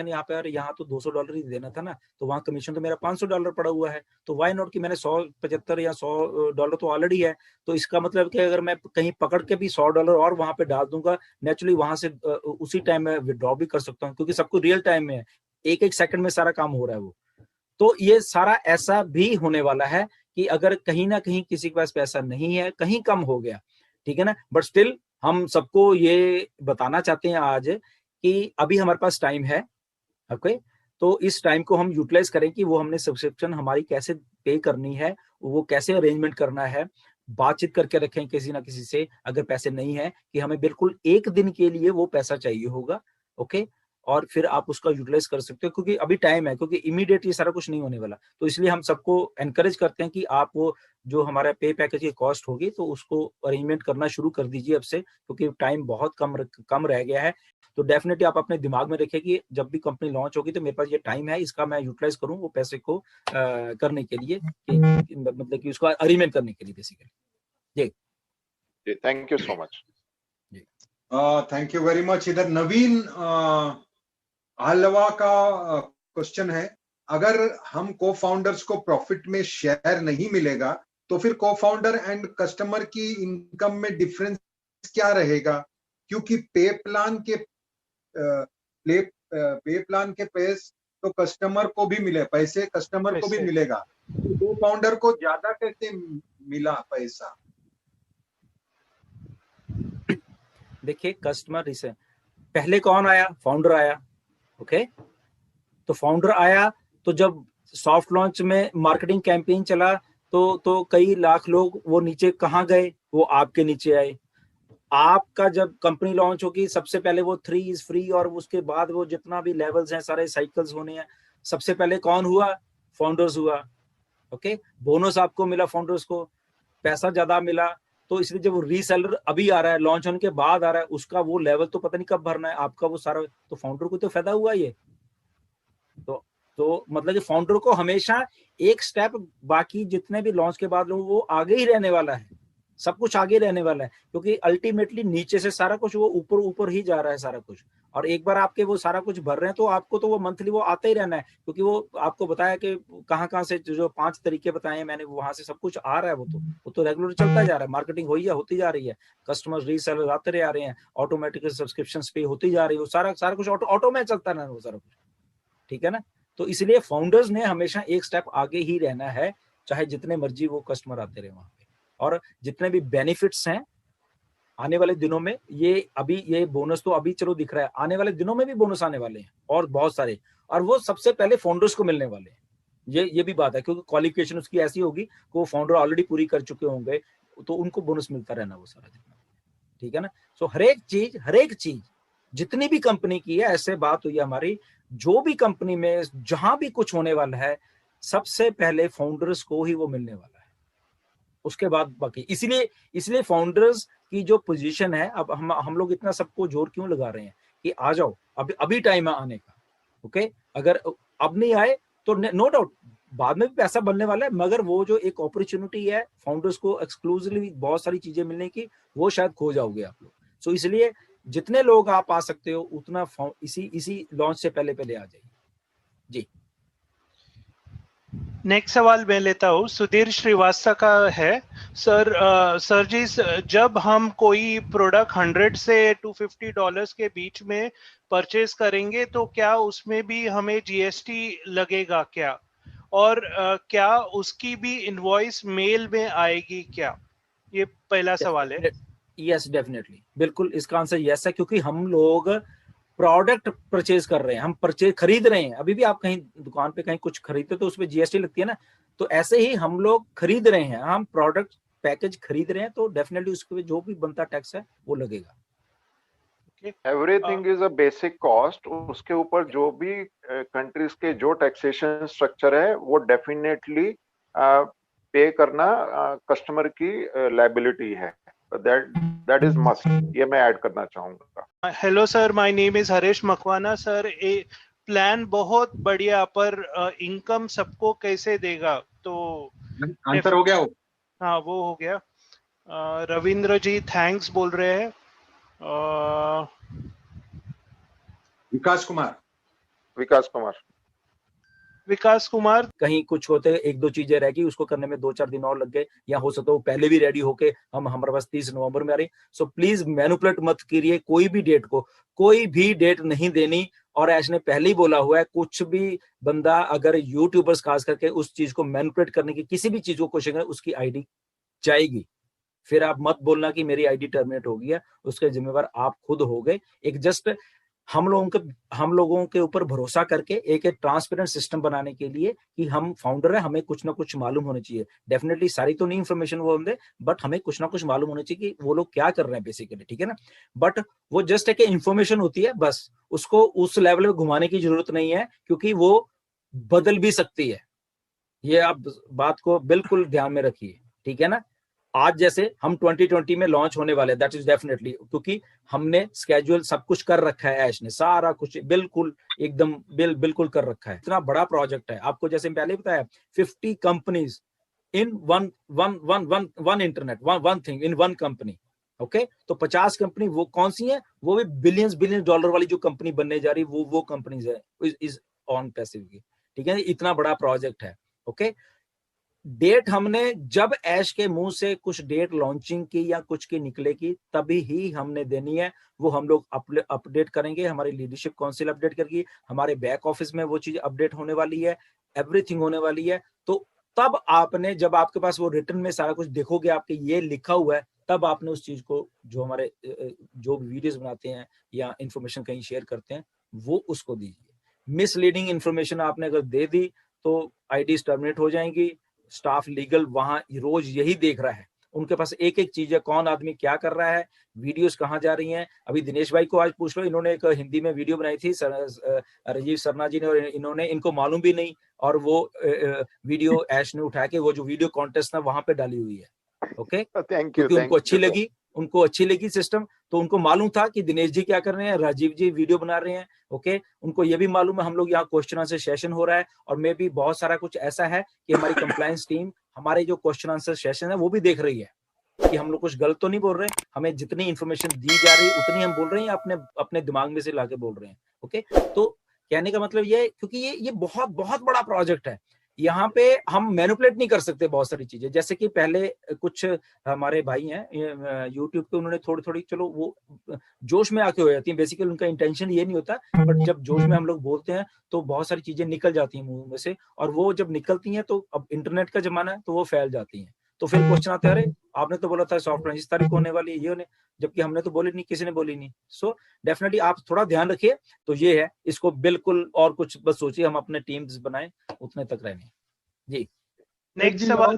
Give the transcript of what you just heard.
यहाँ पे, अरे यहाँ तो $200 ही देना था ना, तो वहाँ कमीशन तो मेरा $500 पड़ा हुआ है, तो वाई नॉट कि मैंने 175 या $100 तो ऑलरेडी है, तो इसका मतलब कि अगर मैं कहीं पकड़ के भी $100 और वहां पे डाल दूंगा, नेचुरली वहां से उसी टाइम में विड्रॉ भी कर सकता हूँ, क्योंकि सबको रियल टाइम में है, एक एक सेकंड में सारा काम हो रहा है वो। तो ये सारा ऐसा भी होने वाला है कि अगर कहीं ना कहीं किसी के पास पैसा नहीं है, कहीं कम हो गया, ठीक है ना, बट स्टिल हम सबको ये बताना चाहते हैं आज कि अभी हमारे पास टाइम है, ओके, तो इस टाइम को हम यूटिलाइज करें कि वो हमने सब्सक्रिप्शन हमारी कैसे पे करनी है, वो कैसे अरेंजमेंट करना है, बातचीत करके रखें किसी ना किसी से, अगर पैसे नहीं है कि हमें बिल्कुल एक दिन के लिए वो पैसा चाहिए होगा, ओके, और फिर आप उसका यूटिलाइज कर सकते हो, क्योंकि अभी टाइम है, क्योंकि इमीडिएट ये सारा कुछ नहीं होने वाला। तो इसलिए हम सबको एनकरेज करते हैं कि आप वो जो हमारा पे पैकेज की कॉस्ट होगी तो उसको अरेंजमेंट करना शुरू कर दीजिए अब से, क्योंकि टाइम बहुत कम रह गया है। तो डेफिनेटली आप अपने दिमाग में रखिए कि जब भी कंपनी लॉन्च होगी तो मेरे पास ये टाइम है, इसका मैं यूटिलाइज करूं वो पैसे को करने के लिए, मतलब कि उसको अरेंजमेंट करने के लिए बेसिकली। जी, thank you so much. Thank you very much. इधर नवीन हलवा का क्वेश्चन है, अगर हम को फाउंडर्स को प्रॉफिट में शेयर नहीं मिलेगा तो फिर को फाउंडर एंड कस्टमर की इनकम में डिफरेंस क्या रहेगा? क्योंकि पे प्लान के पैसे तो कस्टमर को भी मिले, पैसे कस्टमर को भी मिलेगा, तो को फाउंडर को ज्यादा कैसे मिला पैसा? देखिए, कस्टमर रिसे पहले कौन आया? फाउंडर आया, ओके, तो फाउंडर आया, तो जब सॉफ्ट लॉन्च में मार्केटिंग कैंपेन चला तो कई लाख लोग वो नीचे कहाँ गए? वो आपके नीचे आए। आपका जब कंपनी लॉन्च होगी सबसे पहले वो 3 इज फ्री, और उसके बाद वो जितना भी लेवल्स हैं सारे साइकिल्स होने हैं, सबसे पहले कौन हुआ? फाउंडर्स हुआ, ओके, बोनस आपको मिला, फाउंडर्स को पैसा ज्यादा मिला। तो इसलिए जब वो रीसेलर अभी आ रहा है, लॉन्च होने के बाद आ रहा है, उसका वो लेवल तो पता नहीं कब भरना है, आपका वो सारा, तो फाउंडर को तो फायदा हुआ ये। तो मतलब कि फाउंडर को हमेशा एक स्टेप बाकी जितने भी लॉन्च के बाद लोग वो आगे ही रहने वाला है, सब कुछ आगे रहने वाला है, क्योंकि अल्टीमेटली नीचे से सारा कुछ वो ऊपर ऊपर ही जा रहा है सारा कुछ। और एक बार आपके वो सारा कुछ भर रहे हैं तो आपको तो वो मंथली वो आता ही रहना है, क्योंकि वो आपको बताया कि कहाँ से जो 5 तरीके बताए हैं मैंने, वहां से सब कुछ आ रहा है, वो तो रेगुलर चलता जा रहा है, मार्केटिंग होती जा रही है, कस्टमर्स रीसेलर आते रह रहे हैं, ऑटोमेटिक सब्सक्रिप्शन पे होती जा रही है, वो सारा कुछ ऑटो में चलता रहना वो सारा कुछ, ठीक है ना। तो इसलिए फाउंडर्स ने हमेशा एक स्टेप आगे ही रहना है, चाहे जितने मर्जी वो कस्टमर आते रहे वहां पे। और जितने भी बेनिफिट्स हैं आने वाले दिनों में, ये बोनस तो अभी चलो दिख रहा है, आने वाले दिनों में भी बोनस आने वाले हैं और बहुत सारे, और वो सबसे पहले फाउंडर्स को मिलने वाले हैं। ये भी बात है, क्योंकि क्वालिफिकेशन उसकी ऐसी होगी कि वो फाउंडर ऑलरेडी पूरी कर चुके होंगे, तो उनको बोनस मिलता रहना वो सारा जितना, ठीक है ना। सो हर एक चीज जितनी भी कंपनी की है, ऐसे बात हुई हमारी, जो भी कंपनी में जहां भी कुछ होने वाला है, सबसे पहले फाउंडर्स को ही वो मिलने वाला है, उसके बाद बाकी। इसलिए फाउंडर्स की जो पोजीशन है, अब हम लोग इतना सबको जोर क्यों लगा रहे हैं कि आ जाओ, अभी टाइम है आने का, ओके। अगर अब नहीं आए तो नो डाउट बाद में भी पैसा बनने वाला है, मगर वो जो एक अपॉर्चुनिटी है फाउंडर्स को एक्सक्लूसिवली बहुत सारी चीजें मिलने की, वो शायद खो जाओगे आप लोग। सो इसलिए जितने लोग आप आ सकते हो उतना इसी लॉन्च से पहले आ जाइए। जी, नेक्स्ट सवाल मैं लेता हूँ, सुधीर श्रीवास्तव का है। सर जी, जब हम कोई प्रोडक्ट $100 से $250 के बीच में परचेज करेंगे तो क्या उसमें भी हमें जीएसटी लगेगा क्या? और क्या उसकी भी इनवॉइस मेल में आएगी क्या? ये पहला सवाल है। यस, डेफिनेटली, बिल्कुल इसका आंसर यस है, क्योंकि हम लोग प्रोडक्ट परचेज कर रहे हैं, हम खरीद रहे हैं। अभी भी आप कहीं दुकान पे कहीं कुछ खरीदते तो उसमें जीएसटी लगती है ना, तो ऐसे ही हम लोग खरीद रहे हैं, हम प्रोडक्ट पैकेज खरीद रहे हैं, तो डेफिनेटली उसके जो भी बनता टैक्स है वो लगेगा। Everything is a basic cost, उसके ऊपर जो भी कंट्रीज के जो टैक्सेशन स्ट्रक्चर है वो डेफिनेटली पे करना कस्टमर की लायबिलिटी है, दैट इज मस्ट, ये मैं ऐड करना चाहूंगा। Hello sir, my name is Harish Makwana. Sir, plan बहुत बढ़िया, पर इनकम सबको कैसे देगा? तो आंसर हो गया वो? हाँ, वो हो गया। रविंद्र जी थैंक्स बोल रहे हैं। विकास कुमार विकास कुमार। विकास कुमार। कहीं कुछ होते एक दो चीजें रह गई, उसको करने में 2-4 दिन और लग गए, या हो सकता है वो पहले भी रेडी होके हमारे पास 30 नवंबर में आ रही। सो प्लीज मैनिपुलेट मत करिए कोई भी डेट को, कोई भी डेट नहीं देनी। और ऐश ने पहले ही बोला हुआ है, कुछ भी बंदा अगर यूट्यूबर्स खास करके उस चीज को मैनिपुलेट करने की किसी भी चीज को कोशिश करे, उसकी आईडी जाएगी। फिर आप मत बोलना कि मेरी आईडी टर्मिनेट हो गई है, उसके जिम्मेवार आप खुद हो गए। एक जस्ट हम लोगों के ऊपर भरोसा करके एक ट्रांसपेरेंट सिस्टम बनाने के लिए कि हम फाउंडर है, हमें कुछ ना कुछ मालूम होना चाहिए। डेफिनेटली सारी तो नहीं इन्फॉर्मेशन वो होंगे, बट हमें कुछ ना कुछ मालूम होना चाहिए कि वो लोग क्या कर रहे हैं बेसिकली, ठीक है ना। बट वो जस्ट एक इन्फॉर्मेशन होती है, बस उसको उस लेवल में घुमाने की जरूरत नहीं है, क्योंकि वो बदल भी सकती है। ये आप बात को बिल्कुल ध्यान में रखिए, ठीक है ना। आज जैसे हम 2020 में लॉन्च होने वाले, दैट इज डेफिनेटली, क्योंकि हमने स्केड्यूल सब कुछ कर रखा है, ऐश ने सारा कुछ बिल्कुल एकदम बिल्कुल कर रखा है। इतना बड़ा प्रोजेक्ट है, आपको जैसे पहले बताया 50 companies in one internet, one thing in one company. Okay, तो 50 कंपनी वो कौन सी है, वो भी बिलियंस डॉलर वाली जो कंपनी बनने जा रही है, वो कंपनीज है इज ऑन पैसिव की, ठीक है। इतना बड़ा प्रोजेक्ट है। ओके, डेट हमने जब ऐश के मुंह से कुछ डेट लॉन्चिंग की या कुछ की निकलेगी तभी ही हमने देनी है। वो हम लोग अपडेट करेंगे, हमारी लीडरशिप काउंसिल अपडेट करेगी, हमारे बैक ऑफिस में वो चीज अपडेट होने वाली है, एवरीथिंग होने वाली है। तो तब आपने, जब आपके पास वो रिटर्न में सारा कुछ देखोगे, आपके ये लिखा हुआ है, तब आपने उस चीज को, जो हमारे जो वीडियोस बनाते हैं या इंफॉर्मेशन कहीं शेयर करते हैं, वो उसको दीजिए। मिसलीडिंग इंफॉर्मेशन आपने अगर दे दी तो आईडीज टर्मिनेट हो जाएंगी। स्टाफ लीगल वहां रोज यही देख रहा है, उनके पास एक एक चीज है, कौन आदमी क्या कर रहा है, वीडियोस कहाँ जा रही हैं। अभी दिनेश भाई को आज पूछ लो, इन्होंने एक हिंदी में वीडियो बनाई थी राजीव सरना जी ने, और इनको मालूम भी नहीं, और वो वीडियो ऐश ने उठा के वो जो वीडियो कॉन्टेस्ट था वहां पे डाली हुई है। ओके, क्योंकि उनको अच्छी लगी सिस्टम, तो उनको मालूम था कि दिनेश जी क्या कर रहे हैं, राजीव जी वीडियो बना रहे हैं। ओके, उनको ये भी मालूम है हम लोग यहाँ क्वेश्चन आंसर सेशन हो रहा है, और मे भी बहुत सारा कुछ ऐसा है कि हमारी कंप्लायंस टीम हमारे जो क्वेश्चन आंसर सेशन है वो भी देख रही है कि हम लोग कुछ गलत तो नहीं बोल रहे हैं, हमें जितनी इंफॉर्मेशन दी जा रही है उतनी हम बोल रहे हैं, अपने दिमाग में से लाके बोल रहे हैं। ओके, तो कहने का मतलब ये है, क्योंकि ये बहुत बहुत बड़ा प्रोजेक्ट है, यहाँ पे हम मैनिपुलेट नहीं कर सकते बहुत सारी चीजें। जैसे कि पहले कुछ हमारे भाई हैं यूट्यूब पे, उन्होंने थोड़ी थोड़ी, चलो वो जोश में आके हो जाती है, बेसिकली उनका इंटेंशन ये नहीं होता, बट जब जोश में हम लोग बोलते हैं तो बहुत सारी चीजें निकल जाती हैं मुंह में से, और वो जब निकलती हैं तो अब इंटरनेट का जमाना है तो वो फैल जाती हैं। तो फिर क्वेश्चन आता है, अरे आपने तो बोला था सॉफ्टवेयर इस तारीख को होने वाली है, ये होने, जबकि हमने तो बोली नहीं, किसी ने बोली नहीं। सो डेफिनेटली आप थोड़ा ध्यान रखिए। तो ये है, इसको बिल्कुल और कुछ बस सोचिए, हम अपने टीम्स बनाएं, उतने तक रहने। जी, नेक्स्ट सवाल